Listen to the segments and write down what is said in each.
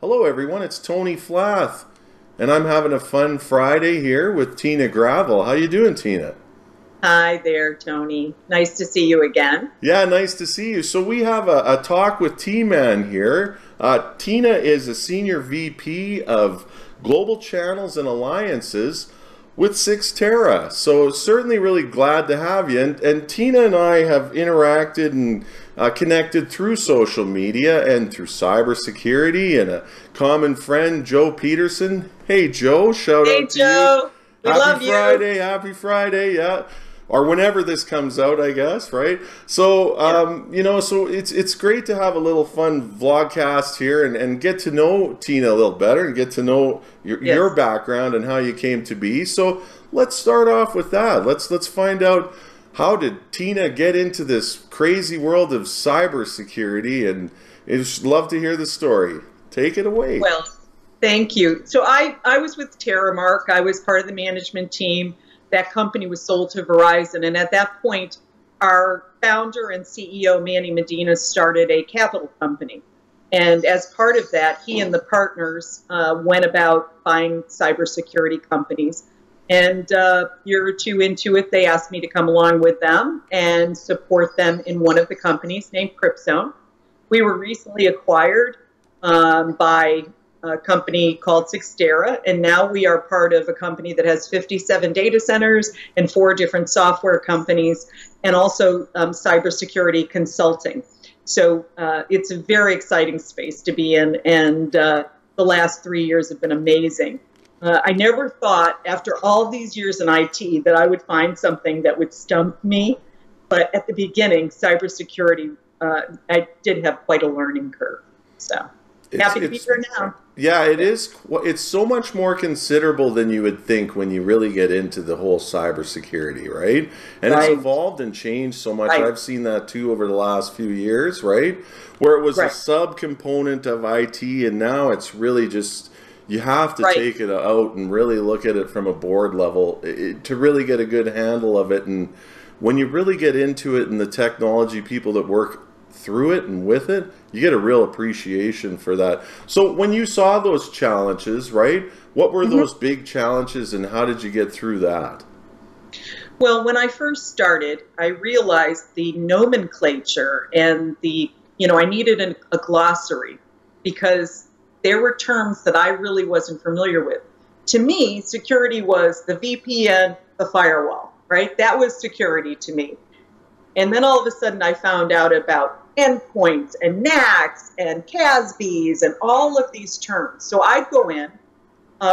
Hello everyone, it's Tony Flath, and I'm having a fun Friday here with Tina Gravel. How you doing, Tina? Hi there, Tony. Nice to see you again. Yeah, nice to see you. So we have a talk with T-Man here. Tina is a Senior VP of Global Channels and Alliances with Cyxtera. So certainly really glad to have you. And Tina and I have interacted and connected through social media and through cybersecurity, and a common friend, Joe Peterson. Hey, Joe, shout Hey, out to you. Joe. We love you. Happy Friday, yeah. Or whenever this comes out, I guess, right? So, so it's great to have a little fun vlogcast here and get to know Tina a little better and get to know your background and how you came to be. So let's start off with that. Let's find out, how did Tina get into this crazy world of cybersecurity? And I'd love to hear the story. Take it away. Well, thank you. So I was with Terramark. I was part of the management team. That company was sold to Verizon, and at that point, our founder and CEO, Manny Medina, started a capital company. And as part of that, he and the partners went about buying cybersecurity companies. And a year or two into it, they asked me to come along with them and support them in one of the companies named CryptZone. We were recently acquired by a company called Cyxtera, and now we are part of a company that has 57 data centers and 4 different software companies, and also cybersecurity consulting. So it's a very exciting space to be in, and the last 3 years have been amazing. I never thought, after all these years in IT, that I would find something that would stump me, but at the beginning, cybersecurity, I did have quite a learning curve. So happy to be here now. Yeah, it is. It's so much more considerable than you would think when you really get into the whole cybersecurity, right? And it's evolved and changed so much. I've seen that too over the last few years, right? Where it was a subcomponent of IT, and now it's really just, you have to take it out and really look at it from a board level to really get a good handle of it. And when you really get into it, and the technology people that work through it and with it, you get a real appreciation for that. So when you saw those challenges, right, what were those big challenges, and how did you get through that? Well, when I first started, I realized the nomenclature and I needed a glossary, because there were terms that I really wasn't familiar with. To me, security was the VPN, the firewall, right? That was security to me. And then all of a sudden I found out about endpoints and NACs and CASBs and all of these terms. So I'd go in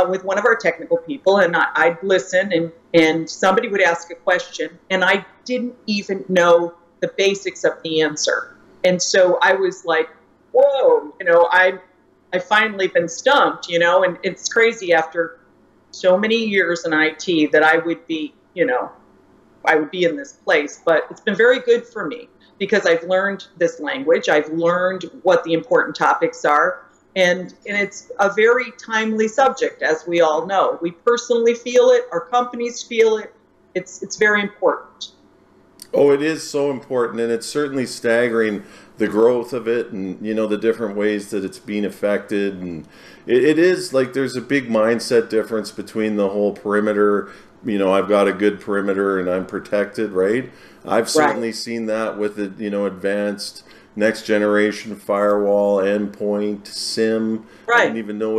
with one of our technical people, and I'd listen, and somebody would ask a question, and I didn't even know the basics of the answer. And so I was like, whoa, I've finally been stumped, and it's crazy after so many years in IT that I would be, I would be in this place. But it's been very good for me, because I've learned this language. I've learned what the important topics are. And it's a very timely subject, as we all know. We personally feel it. Our companies feel it. It's very important. Oh, it is so important, and it's certainly staggering, the growth of it, and the different ways that it's being affected. And it is like there's a big mindset difference between the whole perimeter. I've got a good perimeter and I'm protected, right? I've certainly seen that with the advanced next generation firewall, endpoint, SIM. I didn't even know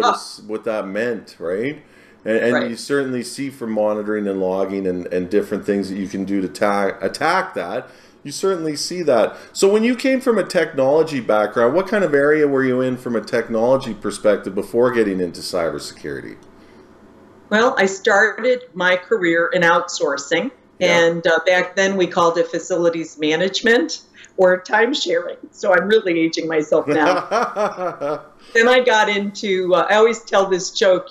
what that meant, right? And you certainly see from monitoring and logging and different things that you can do to attack that. You certainly see that. So when you came from a technology background, what kind of area were you in from a technology perspective before getting into cybersecurity? Well, I started my career in outsourcing, and back then we called it facilities management or time sharing. So I'm really aging myself now. Then I got into, I always tell this joke,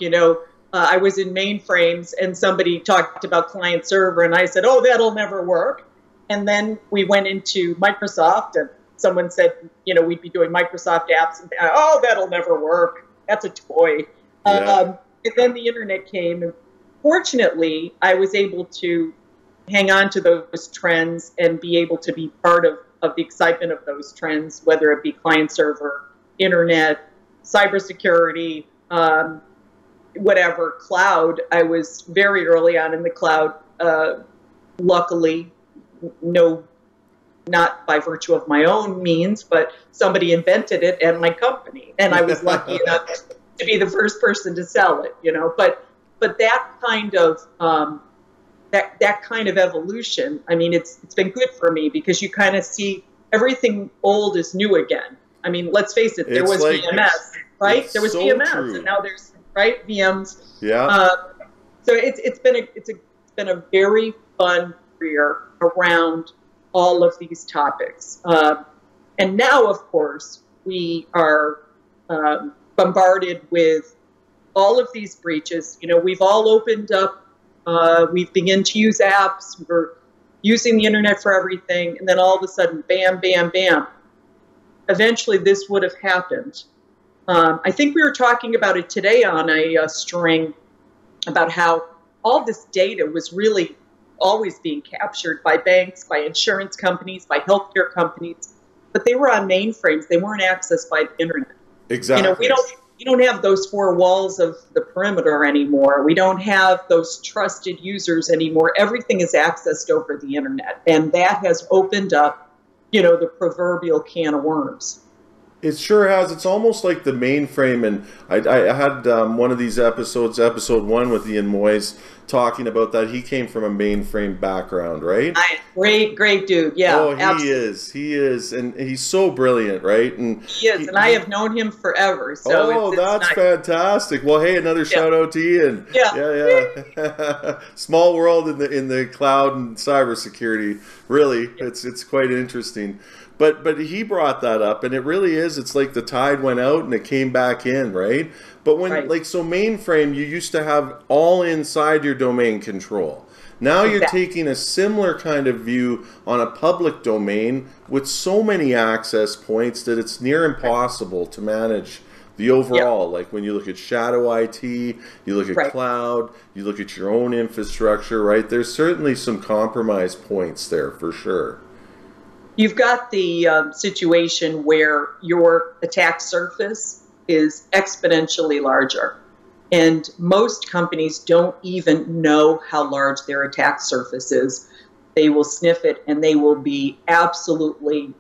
I was in mainframes and somebody talked about client server, and I said, oh, that'll never work. And then we went into Microsoft, and someone said, we'd be doing Microsoft apps, and oh, that'll never work. That's a toy. And then the internet came, and fortunately, I was able to hang on to those trends and be able to be part of the excitement of those trends, whether it be client server, internet, cybersecurity, whatever, cloud. I was very early on in the cloud. Luckily, not by virtue of my own means, but somebody invented it and my company, and I was lucky enough to be the first person to sell it. But that kind of that kind of evolution, I mean, it's been good for me, because you kind of see everything old is new again. I mean, let's face it, there was VMS, right? There was VMS, and now there's VMs. Yeah. So it's been a very fun career around all of these topics. And now, of course, we are bombarded with all of these breaches. We've all opened up, we've begun to use apps, we're using the internet for everything, and then all of a sudden, bam, bam, bam. Eventually, this would have happened. I think we were talking about it today on a string about how all this data was really always being captured by banks, by insurance companies, by healthcare companies, but they were on mainframes. They weren't accessed by the internet. Exactly. We don't have those four walls of the perimeter anymore. We don't have those trusted users anymore. Everything is accessed over the internet, and that has opened up, the proverbial can of worms. It sure has. It's almost like the mainframe, and I had one of these episodes, episode 1 with Ian Moyes, talking about that. He came from a mainframe background, right? Great dude, yeah. Oh, he is, and he's so brilliant, right? And he is, and I have known him forever. So that's nice. Fantastic. Well, hey, another shout out to Ian. Yeah. Small world in the cloud and cybersecurity. Really, it's quite interesting. But he brought that up, and it really is. It's like the tide went out and it came back in, right? But when so mainframe, you used to have all inside your domain control. Now you're taking a similar kind of view on a public domain with so many access points that it's near impossible to manage the overall. Like when you look at shadow IT, you look at cloud, you look at your own infrastructure, right? There's certainly some compromise points there for sure. You've got the situation where your attack surface is exponentially larger. And most companies don't even know how large their attack surface is. They will sniff it, and they will be absolutely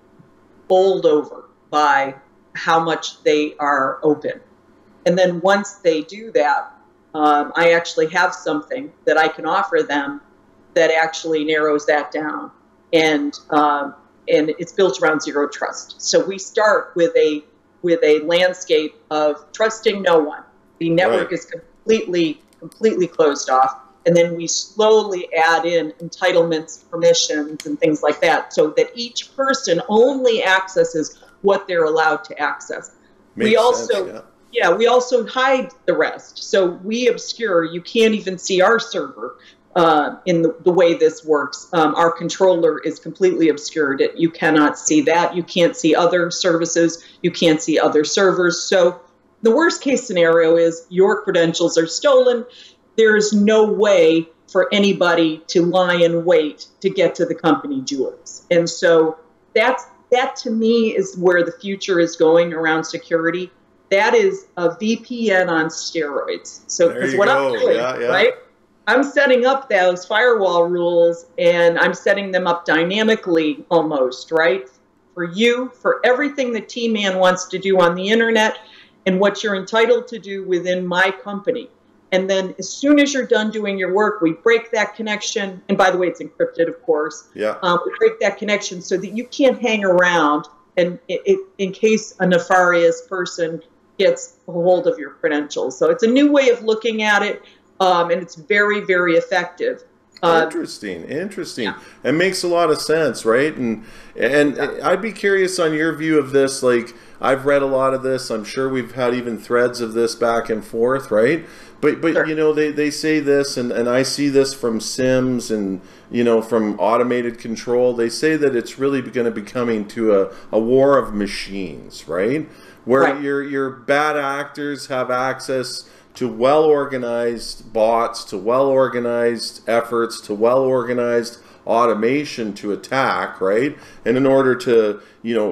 bowled over by how much they are open. And then once they do that, I actually have something that I can offer them that actually narrows that down. And it's built around zero trust. So we start with a landscape of trusting no one. The network is completely closed off, and then we slowly add in entitlements, permissions, and things like that, so that each person only accesses what they're allowed to access. We also hide the rest. So we obscure. You can't even see our server. In the way this works, our controller is completely obscured. You cannot see that. You can't see other services. You can't see other servers. So the worst case scenario is your credentials are stolen. There is no way for anybody to lie in wait to get to the company jewels. And so that to me is where the future is going around security. That is a VPN on steroids. So because what I'm doing, right? I'm setting up those firewall rules, and I'm setting them up dynamically almost, right? For you, for everything the T-Man wants to do on the internet and what you're entitled to do within my company. And then as soon as you're done doing your work, we break that connection. And by the way, it's encrypted, of course. Yeah. We break that connection so that you can't hang around and in case a nefarious person gets a hold of your credentials. So it's a new way of looking at it. And it's very, very effective. Interesting. Yeah. It makes a lot of sense, right? And I'd be curious on your view of this. Like, I've read a lot of this. I'm sure we've had even threads of this back and forth, right? But sure. They say this, and I see this from SIMs and, from automated control. They say that it's really going to be coming to a war of machines, right? Where your bad actors have access to well-organized bots, to well-organized efforts, to well-organized automation to attack, right? And in order to,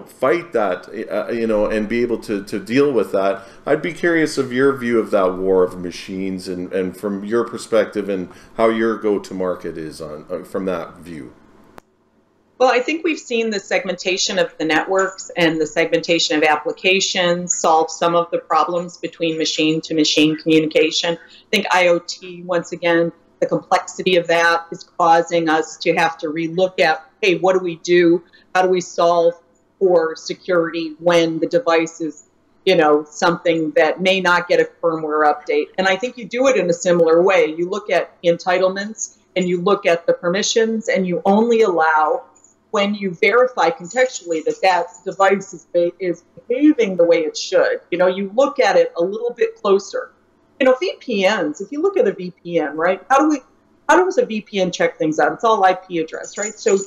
fight that, and be able to deal with that, I'd be curious of your view of that war of machines and from your perspective and how your go-to-market is from that view. Well, I think we've seen the segmentation of the networks and the segmentation of applications solve some of the problems between machine-to-machine communication. I think IoT, once again, the complexity of that is causing us to have to relook at, hey, what do we do? How do we solve for security when the device is, something that may not get a firmware update? And I think you do it in a similar way. You look at entitlements and you look at the permissions, and you only allow when you verify contextually that that device is behaving the way it should. You look at it a little bit closer. VPNs, if you look at a VPN, right, how does a VPN check things out? It's all IP address, right? So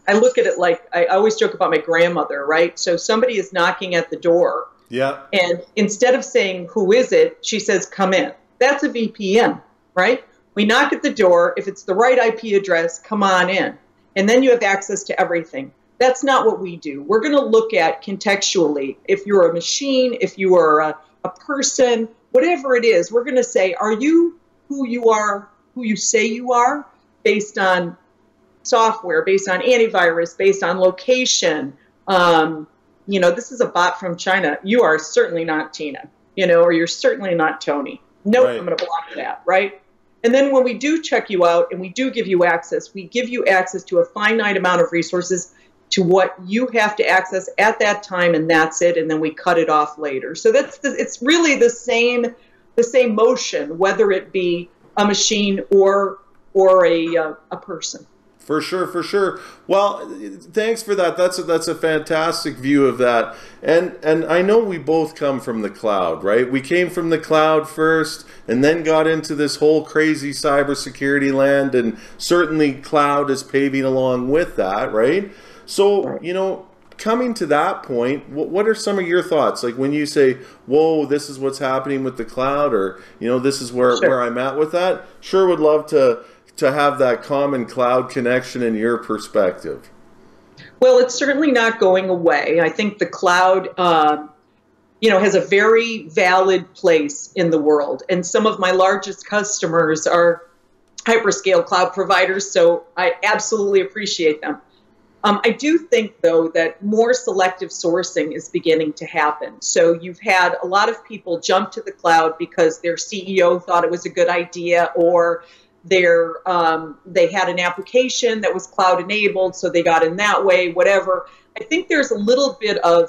I look at it like, I always joke about my grandmother, right? So somebody is knocking at the door. Yeah. And instead of saying, who is it? She says, come in. That's a VPN, right? We knock at the door. If it's the right IP address, come on in. And then you have access to everything. That's not what we do. We're going to look at contextually. If you're a machine, if you are a person, whatever it is, we're going to say, are you who you are, who you say you are, based on software, based on antivirus, based on location. This is a bot from China. You are certainly not Tina, or you're certainly not Tony. Nope, right. I'm going to block that, right? And then when we do check you out and we do give you access, we give you access to a finite amount of resources to what you have to access at that time, and that's it. And then we cut it off later. So it's really the same motion, whether it be a machine or a person. For sure. Well, thanks for that. That's a fantastic view of that. And I know we both come from the cloud, right? We came from the cloud first and then got into this whole crazy cybersecurity land, and certainly cloud is paving along with that, right? So, coming to that point, what are some of your thoughts? Like when you say, whoa, this is what's happening with the cloud, or, this is where I'm at with that. Sure would love to have that common cloud connection in your perspective. Well, it's certainly not going away. I think the cloud, has a very valid place in the world. And some of my largest customers are hyperscale cloud providers, so I absolutely appreciate them. I do think, though, that more selective sourcing is beginning to happen. So you've had a lot of people jump to the cloud because their CEO thought it was a good idea, or they had an application that was cloud enabled, so they got in that way, whatever. I think there's a little bit of,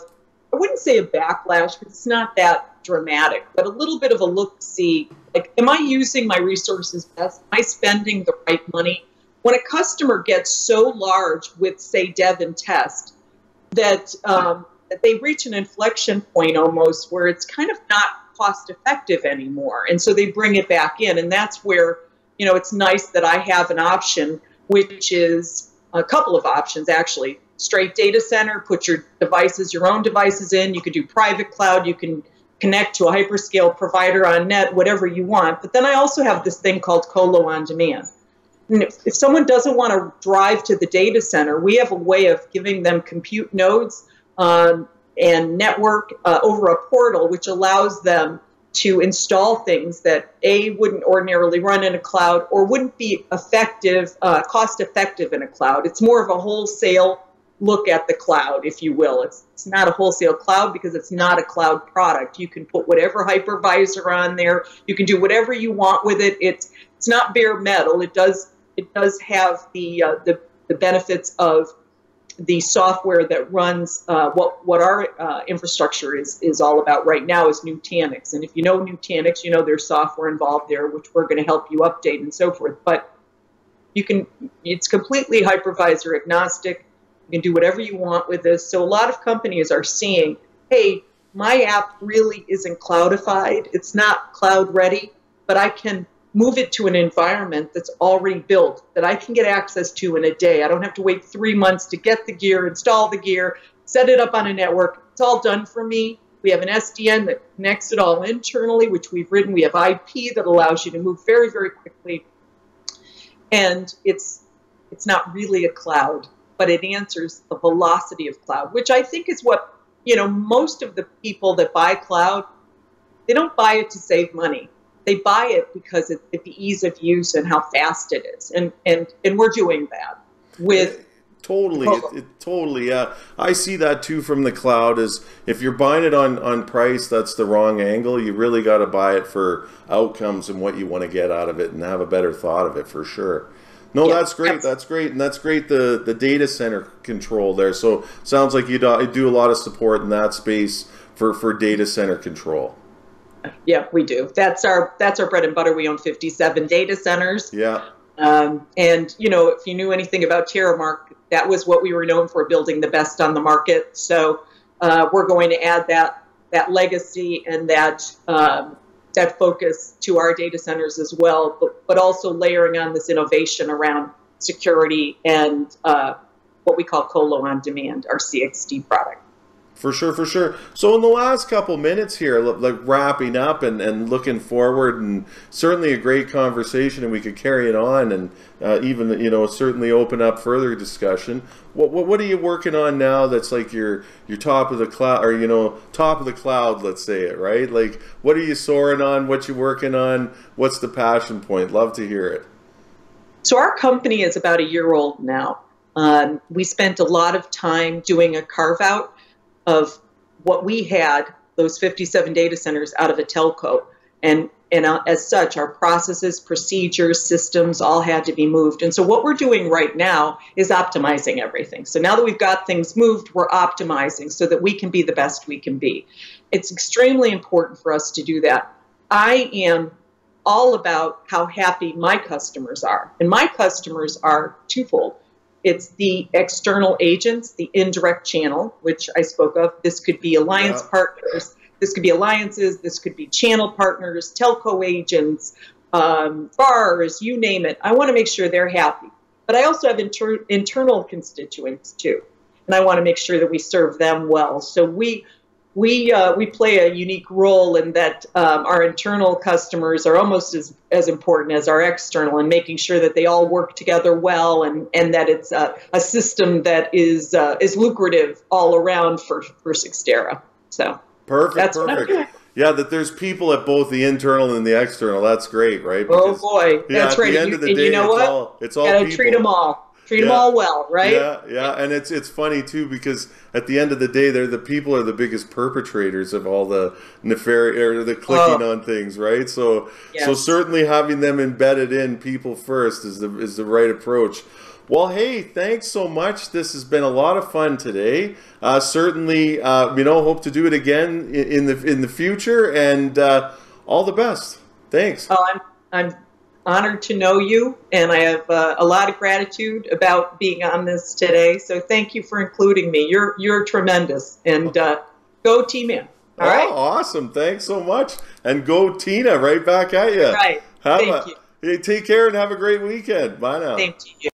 I wouldn't say a backlash, because it's not that dramatic, but a little bit of a look-see. Like, am I using my resources best? Am I spending the right money? When a customer gets so large with, say, dev and test, that they reach an inflection point almost where it's kind of not cost-effective anymore. And so they bring it back in, and that's where it's nice that I have an option, which is a couple of options, actually. Straight data center, put your own devices in. You could do private cloud. You can connect to a hyperscale provider on net, whatever you want. But then I also have this thing called colo on demand. And if someone doesn't want to drive to the data center, we have a way of giving them compute nodes and network over a portal, which allows them to install things that wouldn't ordinarily run in a cloud or wouldn't be cost effective in a cloud. It's more of a wholesale look at the cloud, if you will. It's not a wholesale cloud because it's not a cloud product. You can put whatever hypervisor on there. You can do whatever you want with it. It's not bare metal. It does have the benefits of the software that runs what our infrastructure is all about right now is Nutanix. And if you know Nutanix, there's software involved there, which we're going to help you update and so forth. But it's completely hypervisor agnostic. You can do whatever you want with this. So a lot of companies are seeing, hey, my app really isn't cloudified. It's not cloud ready, but I can move it to an environment that's already built that I can get access to in a day. I don't have to wait 3 months to get the gear, install the gear, set it up on a network. It's all done for me. We have an SDN that connects it all internally, which we've written. We have IP that allows you to move very, very quickly. And it's it's not really a cloud, but it answers the velocity of cloud, which I think is what, most of the people that buy cloud, they don't buy it to save money. They buy it because of the ease of use and how fast it is. And we're doing that with... Totally, totally. Yeah, I see that too from the cloud. Is if you're buying it on price, that's the wrong angle. You really got to buy it for outcomes and what you want to get out of it, and have a better thought of it for sure. No, yeah, that's great. That's great, and that's great. The data center control there. So sounds like you do a lot of support in that space for data center control. Yeah, we do. That's our bread and butter. We own 57 data centers. Yeah. And if you knew anything about Terramark, that was what we were known for, building the best on the market. So we're going to add that legacy and that focus to our data centers as well, but also layering on this innovation around security and what we call Colo on Demand, our CXD product. For sure, for sure. So in the last couple minutes here, like wrapping up and looking forward, and certainly a great conversation, and we could carry it on and even, certainly open up further discussion. What are you working on now that's like your top of the cloud, or, top of the cloud, let's say it, right? Like, what are you soaring on? What you working on? What's the passion point? Love to hear it. So our company is about a year old now. We spent a lot of time doing a carve out of what we had, those 57 data centers, out of a telco. And as such, our processes, procedures, systems all had to be moved. And so what we're doing right now is optimizing everything. So now that we've got things moved, we're optimizing so that we can be the best we can be. It's extremely important for us to do that. I am all about how happy my customers are. And my customers are twofold. It's the external agents, the indirect channel, which I spoke of. This could be alliance partners. This could be alliances. This could be channel partners, telco agents, VARs, you name it. I want to make sure they're happy. But I also have internal constituents too. And I want to make sure that we serve them well. So we play a unique role in that our internal customers are almost as important as our external, and making sure that they all work together well, and that it's a system that is lucrative all around for Cyxtera. So perfect. Yeah, that there's people at both the internal and the external. That's great, right? Because, oh boy, that's right. At the end of the day, it's all gotta people. Treat them all. Treat them all well, right? Yeah, and it's funny too, because at the end of the day, the people are the biggest perpetrators of all the nefarious, or the clicking on things, right? So certainly having them embedded in people first is the right approach. Well, hey, thanks so much. This has been a lot of fun today. Certainly, hope to do it again in the future, and all the best. Thanks. Oh, I'm honored to know you, and I have a lot of gratitude about being on this today. So thank you for including me. You're tremendous, and go T-Man. All right. Awesome! Thanks so much, and go Tina! Right back at you. Right. Thank you. Hey, take care and have a great weekend. Bye now. Same to you.